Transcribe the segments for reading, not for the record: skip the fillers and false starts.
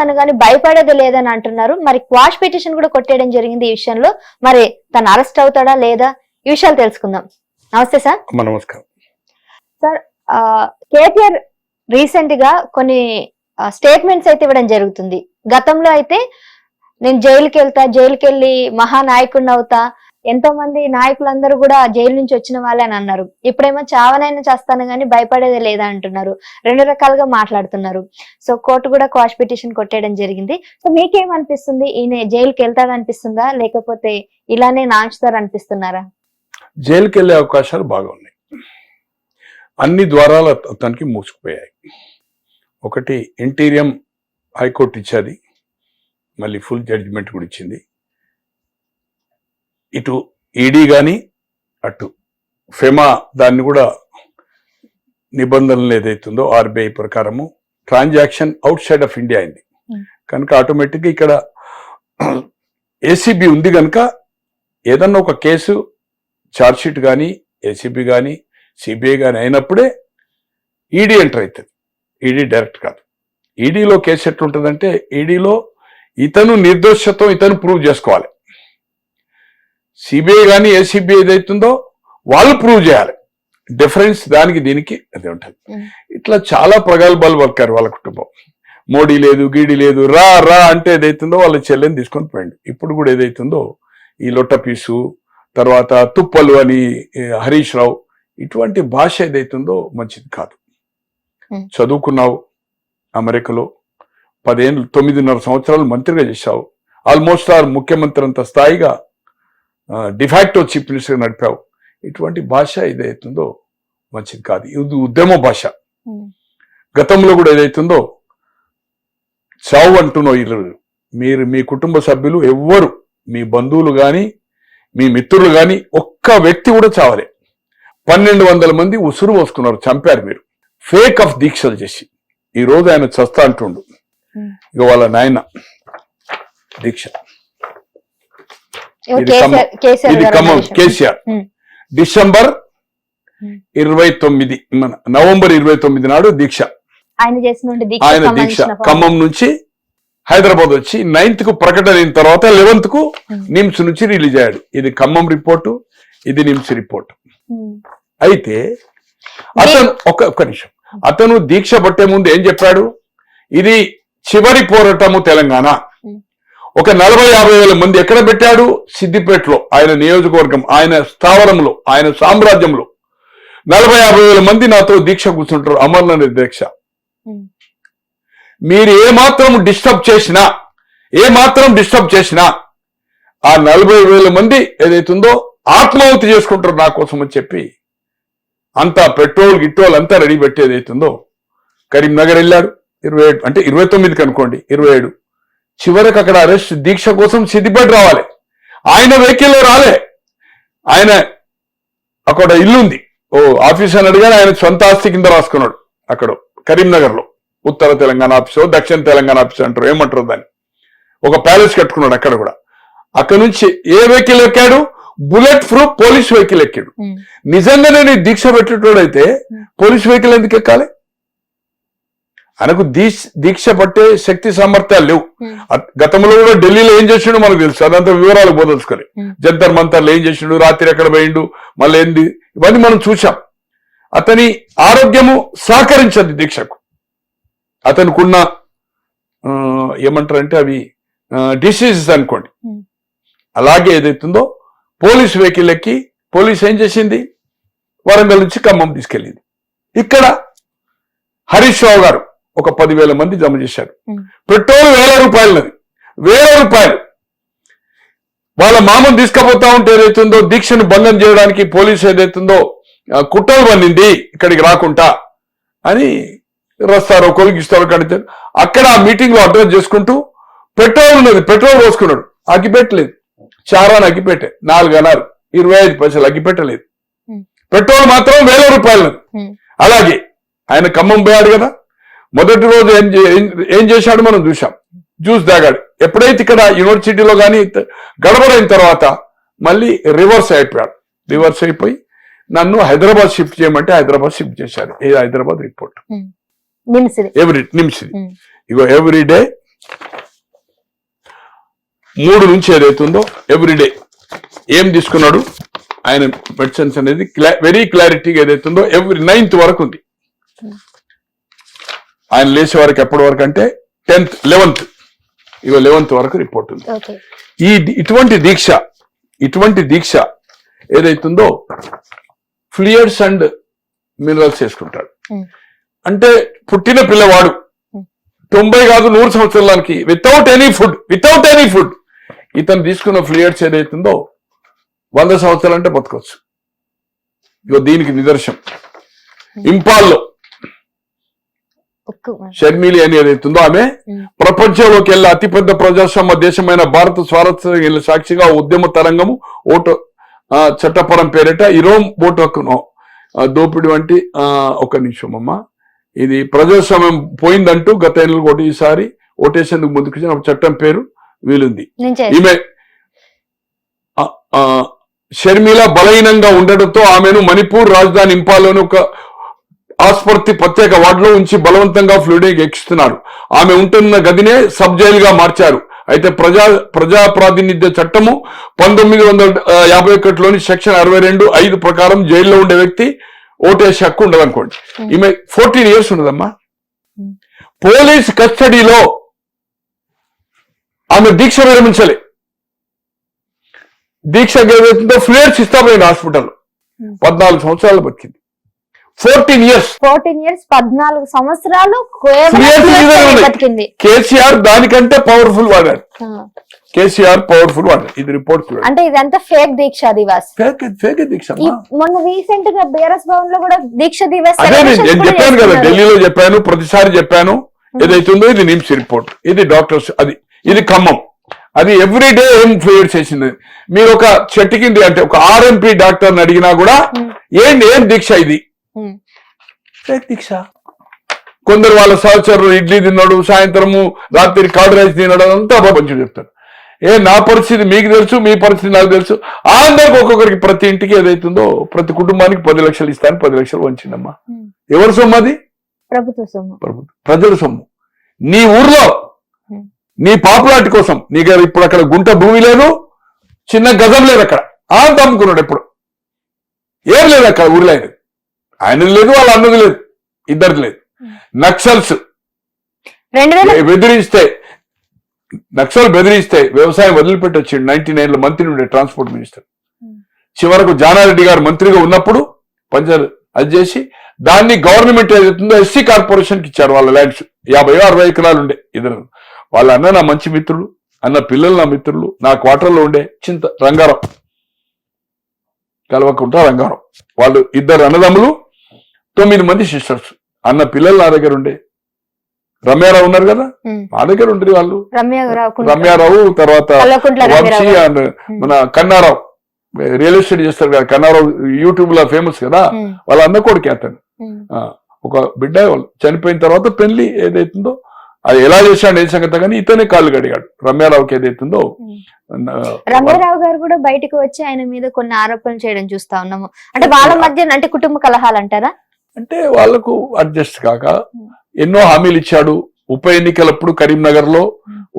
చేస్తాను కానీ భయపడేది లేదని అంటున్నారు. మరి క్వాష్ పిటిషన్ కూడా కొట్టేయడం జరిగింది ఈ విషయంలో. మరి తను అరెస్ట్ అవుతాడా లేదా, ఈ విషయాలు తెలుసుకుందాం. నమస్తే సార్. నమస్కారం సార్. కేటీఆర్ రీసెంట్ గా కొన్ని స్టేట్మెంట్స్ అయితే ఇవ్వడం జరుగుతుంది. గతంలో అయితే నేను జైలుకి వెళ్ళి మహానాయకుడిని అవుతా, ఎంతో మంది నాయకులందరూ కూడా జైలు నుంచి వచ్చిన వాళ్ళే అని అన్నారు. ఇప్పుడేమో చావనైనా చేస్తాను కానీ భయపడేదే లేదా అంటున్నారు. రెండు రకాలుగా మాట్లాడుతున్నారు. సో కోర్టు కూడా క్వాష్ పిటిషన్ కొట్టేయడం జరిగింది. సో మీకేమనిపిస్తుంది, ఈయన జైలుకి వెళ్తాడనిపిస్తుందా లేకపోతే ఇలానే నాంచుతారనిపిస్తున్నారా? జైలుకి వెళ్ళే అవకాశాలు బాగా ఉన్నాయి. అన్ని ద్వారాలు అతనికి మూసుకుపోయాయి. ఒకటి ఇంటీరియం హైకోర్టు ఇచ్చేది, మళ్ళీ ఫుల్ జడ్జిమెంట్ కూడా ఇచ్చింది. ఇటు ఈడీ కానీ అటు ఫెమా దాన్ని కూడా నిబంధనలు ఏదైతుందో ఆర్బీఐ ప్రకారము transaction out side of India అయింది కనుక ఆటోమేటిక్గా ఇక్కడ ఏసీబీ ఉంది కనుక ఏదన్నా ఒక కేసు ఛార్జ్షీట్ కానీ ఏసీబీ కానీ సిబిఐ కానీ అయినప్పుడే ఈడీ ఎంటర్ అవుతుంది. ఈడీ డైరెక్ట్ కాదు. ఈడీలో కేసు ఎట్లుంటుందంటే ఈడీలో ఇతను నిర్దోషత్వం ఇతను ప్రూవ్ చేసుకోవాలి. సిబిఐ కానీ ఏసీబీ ఏదైతుందో వాళ్ళు ప్రూవ్ చేయాలి. డిఫరెన్స్ దానికి దీనికి అదే ఉంటుంది. ఇట్లా చాలా ప్రగల్భాలు పలికారు వాళ్ళ కుటుంబం. మోడీ లేదు, గీడీ లేదు, రా రా అంటే ఏదైతుందో వాళ్ళ చెల్లెని తీసుకొని పోయిండు. ఇప్పుడు కూడా ఏదైతుందో ఈ లొట్టపీసు తర్వాత తుప్పలు అని హరీష్ రావు, ఇటువంటి భాష ఏదైతుందో మంచిది కాదు. చదువుకున్నావు, అమెరికాలో 9.5 సంవత్సరాలు మంత్రిగా చేశావు, ఆల్మోస్ట్ ఆర్ ముఖ్యమంత్రి అంత స్థాయిగా డిఫాక్టో చీఫ్ మినిస్టర్ నడిపావు. ఇటువంటి భాష ఏదైతుందో మంచిది కాదు. ఇది ఉద్యమ భాష. గతంలో కూడా ఏదైతుందో చావు అంటున్నో మీరు మీ కుటుంబ సభ్యులు ఎవ్వరు, మీ బంధువులు కానీ మీ మిత్రులు కానీ ఒక్క వ్యక్తి కూడా చావలే. 1200 మంది ఉసురు పోసుకున్నారు, చంపారు మీరు ఫేక్ ఆఫ్ దీక్షలు చేసి. ఈ రోజు ఆయన చస్తా అంటుండు. ఇక వాళ్ళ నాయన దీక్ష, ఇది ఖమ్మం కేసీఆర్ డిసెంబర్ 29 నవంబర్ 29 నాడు దీక్ష. ఆయన దీక్ష ఖమ్మం నుంచి హైదరాబాద్ వచ్చి 9th కు ప్రకటన అయిన తర్వాత 11th కు నిమ్స్ నుంచి రిలీజ్ అయ్యాడు. ఇది ఖమ్మం రిపోర్టు, ఇది నిమ్స్ రిపోర్టు. అయితే అతను ఒక్క నిమిషం, అతను దీక్ష పట్టే ముందు ఏం చెప్పాడు? ఇది చివరి పోరాటము తెలంగాణ. ఒక 40-50 వేల మంది ఎక్కడ పెట్టాడు? సిద్దిపేటలో, ఆయన నియోజకవర్గం, ఆయన స్థావరంలో, ఆయన సామ్రాజ్యంలో 40-50 వేల మంది నాతో దీక్ష కూర్చుంటారు, అమర్నాథ్ దీక్ష. మీరు ఏమాత్రం డిస్టర్బ్ చేసినా ఆ 40 వేల మంది ఏదైతుందో ఆత్మాహుతి చేసుకుంటారు నా కోసం అని చెప్పి అంతా పెట్రోల్ గిట్రోల్ అంతా రెడీ పెట్టి ఏదైతుందో కరీంనగర్ వెళ్ళాడు. 27 అంటే 29కి అనుకోండి, 27 చివరికి అక్కడ అరెస్ట్ దీక్ష కోసం సిద్దిపేట రావాలి. ఆయన వెహికల్లో రాలే. ఆయన అక్కడ ఇల్లుంది, ఆఫీస్ అని అడిగాను. ఆయన సొంత ఆస్తి కింద రాసుకున్నాడు అక్కడ కరీంనగర్ లో. ఉత్తర తెలంగాణ ఆఫీసో దక్షిణ తెలంగాణ ఆఫీసో అంటారు, ఏమంటారు దాన్ని. ఒక ప్యాలెస్ కట్టుకున్నాడు అక్కడ కూడా. అక్కడ నుంచి ఏ వెహికల్ ఎక్కాడు? బుల్లెట్ ప్రూఫ్ పోలీస్ వెహికల్ ఎక్కాడు. నిజంగానే నీ దీక్ష పెట్టేటోడైతే పోలీస్ వెహికల్ ఎందుకు ఎక్కాలి? ఆయనకు దీక్ష పట్టే శక్తి సామర్థ్యాలు లేవు. గతంలో కూడా ఢిల్లీలో ఏం చేసిండు మనకు తెలుసు, అదంతా వివరాలు పోదలుచుకోలే. జంతర్ మంతర్లు ఏం చేసిండు, రాత్రి ఎక్కడ పోయిండు, మళ్ళీ ఏంది, ఇవన్నీ మనం చూసాం. అతని ఆరోగ్యము సహకరించదు దీక్షకు. అతనుకున్న ఏమంటారంటే అవి డిసీజెస్ అనుకోండి. అలాగే ఏదైతుందో పోలీస్ వెహికల్ ఎక్కి పోలీస్ ఏం చేసింది? వరంగల్ నుంచి ఖమ్మం తీసుకెళ్ళింది. ఇక్కడ హరీష్ రావు గారు ఒక 10,000 మంది జమ చేశారు. పెట్రోల్ 1,000 రూపాయలది, 1,000 రూపాయలు. వాళ్ళ మామను తీసుకుపోతా ఉంటే ఏదైతుందో దీక్షను భంగం చేయడానికి పోలీసు ఏదైతుందో కుట్రలు పన్నింది ఇక్కడికి రాకుండా అని రస్తారు, కొలిగిస్తారు. అక్కడ ఆ మీటింగ్ లో అడ్రస్ చేసుకుంటూ పెట్రోల్ ఉన్నది, పెట్రోల్ పోసుకున్నాడు. అగ్గిపెట్టలేదు, చారాని అగ్గిపెట్టే 4 అన్నారు, 25 పైసలు అగ్గిపెట్టలేదు. పెట్రోల్ మాత్రం 1,000 రూపాయలు. అలాగే ఆయన ఖమ్మం పోయాడు కదా, మొదటి రోజు ఏం చేశాడు మనం చూసాం. జ్యూస్ తాగాడు. ఎప్పుడైతే ఇక్కడ యూనివర్సిటీలో కానీ గడబడైన తర్వాత మళ్ళీ రివర్స్ అయిపోయి నన్ను హైదరాబాద్ షిఫ్ట్ చేయమంటే హైదరాబాద్ షిఫ్ట్ చేశారు. హైదరాబాద్ రిపోర్ట్ నిమ్స్. ఇగో ఎవ్రీ డే 3 నుంచి ఏదైతుందో ఎవ్రీడే ఏం తీసుకున్నాడు ఆయన మెడిసిన్స్ అనేది వెరీ క్లారిటీగా ఏదైతుందో ఎవ్రీ 9th వరకు ఉంది. ఆయన లేచే వరకు ఎప్పటి వరకు అంటే 10th 11th 11th వరకు రిపోర్ట్ ఉంది. ఇటువంటి దీక్ష ఏదైతుందో ఫ్లూయిడ్స్ అండ్ మినరల్స్ వేసుకుంటాడు. అంటే పుట్టిన పిల్లవాడు 90 కాదు 100 సంవత్సరాలకి వితౌట్ ఎనీ ఫుడ్ ఇతను తీసుకున్న ఫ్లూయిడ్స్ ఏదైతుందో 100 సంవత్సరాలు అంటే బతకొచ్చు. దీనికి నిదర్శనం ఇంపాల్లో షర్మిలి అని ఏదైతుందో ఆమె ప్రపంచంలోకి వెళ్ళి అతిపెద్ద ప్రజాస్వామ్య దేశమైన భారత స్వాతంత్ర్యం సాక్షిగా ఉద్యమ తరంగము ఓటు చట్టపరం పేరిట ఇరోమ్ ఓటు హక్కును దోపిడి వంటి ఒక నిమిషం అమ్మా, ఇది ప్రజాస్వామ్యం పోయిందంటూ గత ఎన్నికలు కూడా ఈసారి ఓటేసేందుకు ముందుకు చట్టం పేరు వీలుంది. ఈమె షర్మిల బలహీనంగా ఉండడంతో ఆమెను మణిపూర్ రాజధాని ఇంపాల్లోని ఒక ఆసుపత్రి ప్రత్యేక వార్డులో ఉంచి బలవంతంగా ఫ్లూయిడ్ ఎక్కిస్తున్నారు. ఆమె ఉంటున్న గదినే సబ్ జైలు గా మార్చారు. అయితే ప్రజా ప్రాతినిధ్య చట్టము 1951లోని సెక్షన్ 62(5) ప్రకారం జైల్లో ఉండే వ్యక్తి ఓటేసే హక్కు ఉండదు అనుకోండి. ఈమె 14 years ఉండదమ్మా. పోలీస్ కస్టడీలో ఆమె దీక్ష విరమించలే. దీక్ష ఏదైతుందో ఫ్లూయిడ్స్ ఇస్తామైంది హాస్పిటల్లో 14 సంవత్సరాలు బతికింది. 14 years 14 సంవత్సరాలు బతికింది. కేసీఆర్ దానికంటే పవర్ఫుల్ వాడాడు. ఇది రిపోర్ట్ అంటే ఇదంతా ఫేక్ దీక్ష దివాస్. ఫేక్ దీక్ష. మొన్న రీసెంట్ గా బీఆర్ఎస్ భవన్ లో కూడా దీక్ష దివాస్ నేను చెప్పాను కదా, ఢిల్లీలో చెప్పాను, ప్రతిసారి చెప్పాను. ఏదైతుందో ఇది నిమ్స్ రిపోర్ట్, ఇది డాక్టర్స్, ఇది ఖమ్మం, అది ఎవ్రీడే ఏం ఫ్లూయిడ్స్ చేసింది. మీరు ఒక చెట్టు కింద అంటే ఒక RMP డాక్టర్ని అడిగినా కూడా ఏం దీక్ష ఇది ఫేక్ దీక్ష. కొందరు వాళ్ళ సహచరులు ఇడ్లీ తిన్నాడు, సాయంత్రము రాత్రి కర్డ్ రైస్ తిన్నాడు, అంతా ప్రపంచం చెప్తారు. నా పరిస్థితి మీకు తెలుసు, మీ పరిస్థితి నాకు తెలుసు. అందరికి ఒక్కొక్కరికి ప్రతి ఇంటికి ఏదైతుందో ప్రతి కుటుంబానికి 10 లక్షలు ఇస్తాను, 10 లక్షలు వంచిందమ్మా. ఎవరి సొమ్ము అది? ప్రభుత్వ సొమ్ము, ప్రజల సొమ్ము. నీ ఊర్లో నీ పాపులాటి కోసం నీకు ఇప్పుడు అక్కడ గుంట భూమి లేదు, చిన్న గజం లేదు, అక్కడ అంత అమ్ముకున్నాడు. ఎప్పుడు ఏం లేదు అక్కడ ఊర్లో, ఆయనది లేదు, వాళ్ళ అన్నది లేదు, ఇద్దరిది లేదు. నక్సల్స్ బెదిరిస్తే వ్యవసాయం వదిలిపెట్టొచ్చిండు. 99లో మంత్రి ఉండే ట్రాన్స్పోర్ట్ మినిస్టర్. చివరకు జానారెడ్డి గారు మంత్రిగా ఉన్నప్పుడు పంచాయత్ అది చేసి దాన్ని గవర్నమెంట్ ఏదైతుందో SC కార్పొరేషన్కి ఇచ్చారు. వాళ్ళ ల్యాండ్స్ 50-60 ఎకరాలు ఉండే. ఇద్దరు వాళ్ళ అన్న నా మంచి మిత్రుడు, అన్న పిల్లలు నా మిత్రులు. నా క్వార్టర్లో ఉండే రంగారావు, కలవకుంట రంగారావు, వాళ్ళు ఇద్దరు అన్నదమ్ములు, 9 మంది సిస్టర్స్. అన్న పిల్లలు నా దగ్గర ఉండే. రమ్యారావు ఉన్నారు కదా, మా దగ్గర ఉండరు వాళ్ళు. రమ్యారావు, తర్వాత వంశీ అండ్ మన కన్నారావు, రియల్ ఎస్టేట్ చేస్తారు కదా కన్నారావు, యూట్యూబ్ లో ఫేమస్ కదా. వాళ్ళ అన్న కొడుకు అతను. ఒక బిడ్డ వాళ్ళు చనిపోయిన తర్వాత పెళ్లి ఏదైతుందో అది ఎలా చేశాడు ఏ సంగతి, కానీ ఇతనే కాళ్ళు గడిగాడు రమ్యారావుకి ఏదైతుందో. రమ్యారావు గారు కూడా బయటకు వచ్చి ఆయన మీద కొన్ని ఆరోపణలు చేయడం చూస్తా ఉన్నాము. అంటే వాళ్ళ మధ్య అంటే కుటుంబ కలహాలు అంటారా? అంటే వాళ్లకు అడ్జస్ట్ కాక ఎన్నో హామీలు ఇచ్చాడు. ఉప ఎన్నికలప్పుడు కరీంనగర్ లో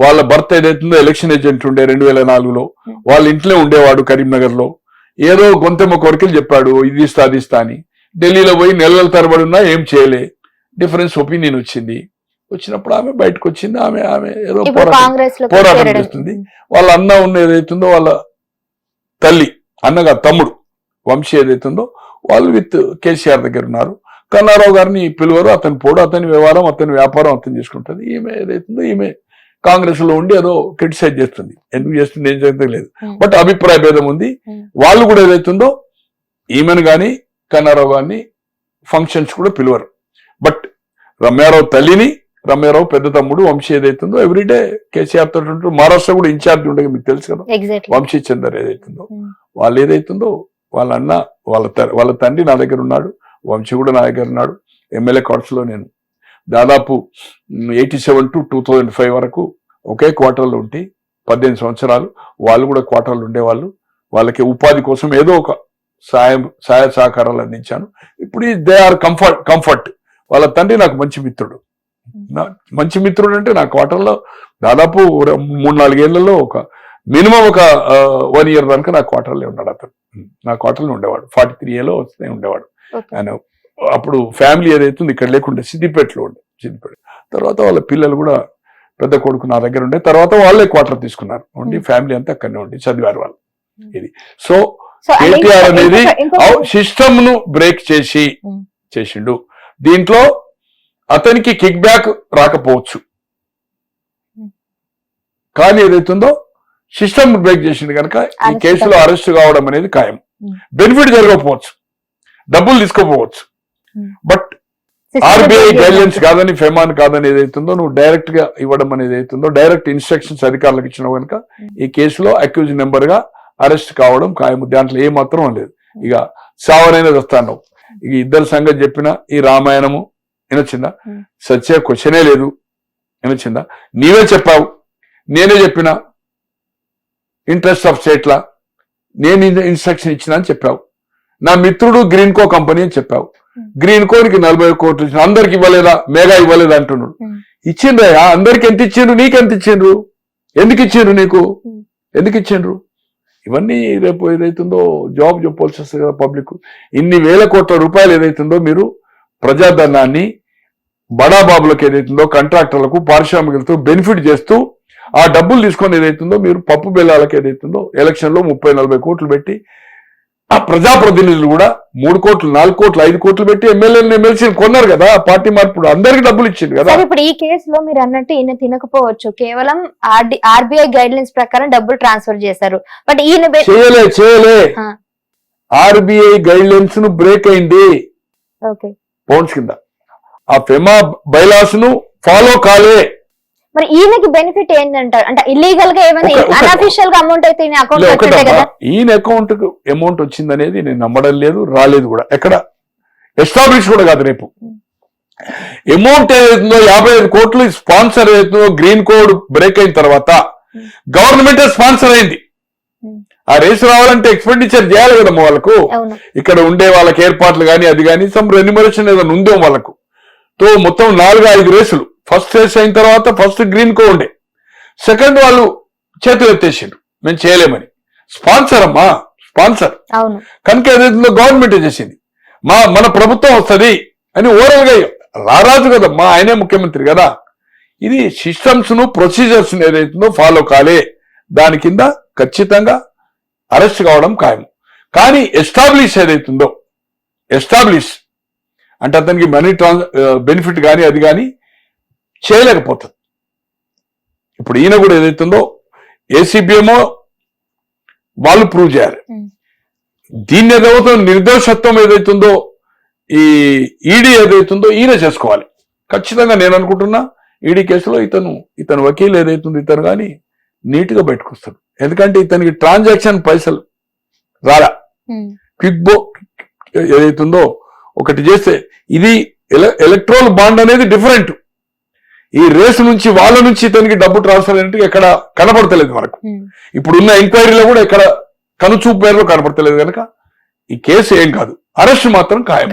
వాళ్ళ భర్త ఏదైతుందో ఎలక్షన్ ఏజెంట్ ఉండే 2004లో, వాళ్ళ ఇంట్లో ఉండేవాడు కరీంనగర్ లో. ఏదో గొంతెమ్మ కోరికలు చెప్పాడు, ఇది ఇస్తా అది ఇస్తా అని. ఢిల్లీలో పోయి నెలల తరబడి ఉన్నా ఏం చేయలే. డిఫరెన్స్ ఒపీనియన్ వచ్చినప్పుడు ఆమె బయటకు వచ్చింది. ఆమె ఏదో పోరాటం చేస్తుంది. వాళ్ళ అన్న ఉన్న ఏదైతుందో వాళ్ళ తల్లి, అన్నగా తమ్ముడు వంశీ ఏదైతుందో వాళ్ళు విత్ కేసీఆర్ దగ్గర ఉన్నారు. కన్నారావు గారిని పిలువరు, అతను పోడు, అతని వ్యవహారం, అతని వ్యాపారం అతను చేసుకుంటుంది. ఈమె ఏదైతుందో ఈమె కాంగ్రెస్ లో ఉండి ఏదో క్రిటిసైజ్ చేస్తుంది. ఎందుకు చేస్తుంది ఏం జరగలేదు, బట్ అభిప్రాయ భేదం ఉంది. వాళ్ళు కూడా ఏదైతుందో ఈమెను గాని కన్నారావు గారిని ఫంక్షన్స్ కూడా పిలువరు. బట్ రమ్యారావు తల్లిని, రమ్యారావు పెద్ద తమ్ముడు వంశీ ఏదైతుందో ఎవ్రీడే కేసీఆర్ తోటి ఉంటారు. మహారాష్ట్ర కూడా ఇన్ఛార్జ్ ఉండగా మీకు తెలుసు కదా, వంశీ చందర్ ఏదైతుందో వాళ్ళు ఏదైతుందో వాళ్ళ అన్న వాళ్ళ తండ్రి నా దగ్గర ఉన్నాడు, వంశీ కూడా నా దగ్గర ఉన్నాడు. ఎమ్మెల్యే కార్డ్స్ లో నేను దాదాపు 87 to 2005 వరకు ఒకే క్వార్టర్లో ఉంటే 18 సంవత్సరాలు వాళ్ళు కూడా క్వార్టర్లు ఉండేవాళ్ళు. వాళ్ళకి ఉపాధి కోసం ఏదో ఒక సహాయ సహకారాలు అందించాను. ఇప్పుడు దే ఆర్ కంఫర్ట్. వాళ్ళ తండ్రి నాకు మంచి మిత్రుడు. మంచి మిత్రుడు అంటే నా క్వార్టర్లో దాదాపు 3-4 ఏళ్లలో ఒక మినిమం ఒక 1 year దాకా నా క్వార్టర్లో ఉన్నాడు అతను. నా క్వార్టర్లో ఉండేవాడు. 43Aలో వస్తే ఉండేవాడు. ఆయన అప్పుడు ఫ్యామిలీ ఏదైతుంది ఇక్కడ లేకుండే సిద్దిపేటలో ఉండే. సిద్దిపేట తర్వాత వాళ్ళ పిల్లలు కూడా పెద్ద కొడుకు నా దగ్గర ఉండే. తర్వాత వాళ్ళే క్వార్టర్ తీసుకున్నారు. ఉండి ఫ్యామిలీ అంతా అక్కడనే ఉండి చదివారు వాళ్ళు. ఇది సో కేటీఆర్ అనేది సిస్టమ్ ను బ్రేక్ చేసిండు. దీంట్లో అతనికి కిక్ బ్యాక్ రాకపోవచ్చు, కానీ ఏదైతుందో సిస్టమ్ బ్రేక్ చేసిండు కనుక ఈ కేసులో అరెస్ట్ కావడం అనేది ఖాయం. బెనిఫిట్ జరగకపోవచ్చు, డబ్బులు తీసుకోపోవచ్చు, బట్ ఆర్బీఐ గైడ్లైన్స్ కాదని, ఫెమాన్ కాదని ఏదైతుందో నువ్వు డైరెక్ట్ గా ఇవ్వడం అనేది అవుతుందో, డైరెక్ట్ ఇన్స్ట్రక్షన్స్ అధికారులకు ఇచ్చినావు కనుక ఈ కేసులో అక్యూజ్ నెంబర్ గా అరెస్ట్ కావడం ఖాయం. దాంట్లో ఏ మాత్రం లేదు. ఇక సావనైనా వస్తాను. ఇక ఇద్దరు సంగతి చెప్పిన ఈ రామాయణము వినొచ్చిందా? సత్య క్వశ్చనే లేదు. వినొచ్చిందా? నీవే చెప్పావు, నేనే చెప్పిన ఇంట్రెస్ట్ ఆఫ్ స్టేట్ లా నేను ఇన్స్ట్రక్షన్ ఇచ్చిన అని చెప్పావు. నా మిత్రుడు గ్రీన్ కో కంపెనీ అని చెప్పావు. గ్రీన్ కోనికి 40 కోట్లు ఇచ్చిన, అందరికి ఇవ్వలేదా? మెగా ఇవ్వలేదా అంటున్నాడు. ఇచ్చిండ్రయా, అందరికి ఎంత ఇచ్చిండ్రు, నీకెంత ఇచ్చిండ్రు, ఎందుకు ఇచ్చిండ్రు, నీకు ఎందుకు ఇచ్చిండ్రు? ఇవన్నీ రేపు ఏదైతుందో జాబ్ చెప్పాల్సి వస్తుంది కదా పబ్లిక్. ఇన్ని వేల కోట్ల రూపాయలు ఏదైతుందో మీరు ప్రజాధనాన్ని బడాబాబులకు ఏదైతుందో కాంట్రాక్టర్లకు, పారిశ్రామికులతో బెనిఫిట్ చేస్తూ ఆ డబ్బులు తీసుకొని ఏదైతుందో మీరు పప్పు బెల్లాలకు ఏదైతుందో ఎలక్షన్ లో 30-40 కోట్లు పెట్టి, ఆ ప్రజాప్రతినిధులు కూడా 3 కోట్లు 4 కోట్లు 5 కోట్లు పెట్టి ఎమ్మెల్యేలను ఎమ్మెల్సీలు కొన్నారు కదా. పార్టీ మార్పుడు అందరికి డబ్బులు ఇచ్చింది కదా. ఇప్పుడు ఈ కేసులో మీరు అన్నట్టు ఈయన తినకపోవచ్చు, కేవలం ఆర్బీఐ గైడ్ లైన్స్ ప్రకారం డబ్బులు ట్రాన్స్ఫర్ చేశారు. బట్ ఈయన చేయలే ఆర్బీఐ గైడ్ లైన్స్ ను బ్రేక్ అయింది. పౌండ్స్ కింద ఆ ఫెమా బైలాస్ ను ఫాలో కాలే. మరి ఈయనకి బెనిఫిట్ ఏంటంటారు? అంటే ఇల్లీగల్ గా ఏమైనా అన్అఫిషియల్ గా అమౌంట్ అయితే ఈయన అకౌంట్ ఈయన అకౌంట్ కు అమౌంట్ వచ్చింది అనేది నేను నమ్మడం లేదు, రాలేదు కూడా, ఎక్కడ ఎస్టాబ్లిష్ కూడా కాదు. రేపు అమౌంట్ ఏదైతుందో 55 కోట్లు స్పాన్సర్ ఏదైతుందో గ్రీన్ కోడ్ బ్రేక్ అయిన తర్వాత గవర్నమెంట్ స్పాన్సర్ అయింది. ఆ రేసు రావాలంటే ఎక్స్పెండిచర్ చేయాలి కదమ్మా వాళ్ళకు. ఇక్కడ ఉండే వాళ్ళకి ఏర్పాట్లు కానీ అది కానీ సమ్ రెన్యుమరేషన్ ఏదైనా ఉందో వాళ్ళకు. తో మొత్తం 4-5 రేసులు. ఫస్ట్ రేస్ అయిన తర్వాత ఫస్ట్ గ్రీన్ కో ఉండే, సెకండ్ వాళ్ళు చేతులు ఎత్తేసిండ్రు మేము చేయలేమని. స్పాన్సర్ అమ్మా, స్పాన్సర్ కనుక ఏదైతుందో గవర్నమెంట్ చేసింది. మన ప్రభుత్వం వస్తుంది అని ఓవరాల్ గా రారాజు కదమ్మా, ఆయనే ముఖ్యమంత్రి కదా. ఇది సిస్టమ్స్ ను ప్రొసీజర్స్ ఏదైతుందో ఫాలో కాలే, దాని కింద ఖచ్చితంగా అరెస్ట్ కావడం ఖాయం. కానీ ఎస్టాబ్లిష్ ఏదైతుందో, ఎస్టాబ్లిష్ అంటే అతనికి మనీ బెనిఫిట్ కానీ అది కానీ చేయలేకపోతుంది. ఇప్పుడు ఈయన కూడా ఏదైతుందో ఏసీబీ ఏమో వాళ్ళు ప్రూవ్ చేయాలి. దీన్ని ఏదైతే నిర్దోషత్వం ఏదైతుందో ఈ ఈడీ ఏదైతుందో ఈయన చేసుకోవాలి. ఖచ్చితంగా నేను అనుకుంటున్నా ఈడీ కేసులో ఇతను వకీల్ ఏదైతుందో ఇతను కానీ నీట్ గా బయటకొస్తాడు. ఎందుకంటే ఇతనికి ట్రాన్సాక్షన్ పైసలు రాలా. క్విక్ బో ఏదైతుందో ఒకటి చేస్తే ఇది ఎలక్ట్రోల్ బాండ్ అనేది డిఫరెంట్. ఈ రేసు నుంచి వాళ్ళ నుంచి ఇతనికి డబ్బు ట్రాన్స్ఫర్ అయినట్టు ఎక్కడ కనపడతలేదు మనకు. ఇప్పుడున్న ఎంక్వైరీలో కూడా ఎక్కడ కనుచూపు పేరులో కనపడతలేదు కనుక ఈ కేసు ఏం కాదు, అరెస్ట్ మాత్రం ఖాయం.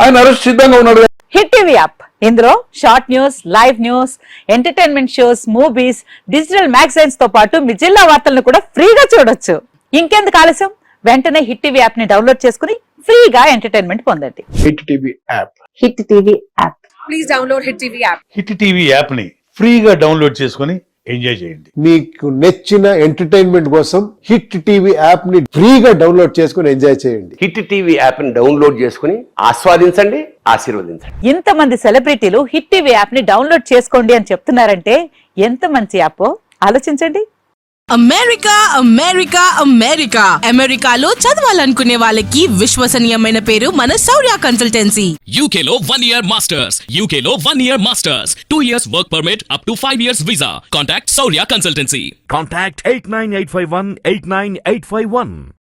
ఆయన అరెస్ట్ సిద్ధంగా ఉన్నాడు. హిట్ టీవీ యాప్, ఇందులో short news, live news, entertainment shows, movies, digital magazines తో పాటు మీ జిల్లా వార్తలను కూడా ఫ్రీగా చూడొచ్చు. ఇంకెందుకు ఆలస్యం, వెంటనే హిట్ టీవీ యాప్ ని డౌన్లోడ్ చేసుకుని ఫ్రీగా ఎంటర్టైన్మెంట్ పొందండి. Hit TV app, hit TV app. Please download hit TV app. Hit TV app ని ఫ్రీగా డౌన్లోడ్ చేసుకుని ఎంజాయ్ చేయండి. మీకు నచ్చిన ఎంటర్టైన్మెంట్ కోసం హిట్ టీవీ యాప్ ని ఫ్రీగా డౌన్లోడ్ చేసుకుని ఎంజాయ్ చేయండి. హిట్ టీవీ యాప్ ని డౌన్లోడ్ చేసుకుని ఆస్వాదించండి, ఆశీర్వదించండి. ఇంతమంది సెలబ్రిటీలు హిట్ టీవీ యాప్ ని డౌన్లోడ్ చేసుకోండి అని చెప్తున్నారంటే ఎంత మంచి యాప్ ఆలోచించండి. అమెరికా అమెరికా అమెరికా అమెరికాలో చదవాలనుకునే వాళ్ళకి విశ్వసనీయమైన పేరు మన శౌర్య కన్సల్టెన్సీ. UK లో 1 year masters, UK లో 1 year masters, 2 years work permit up to 5 years visa. Contact Saurya Consultancy. Contact 89851 89851.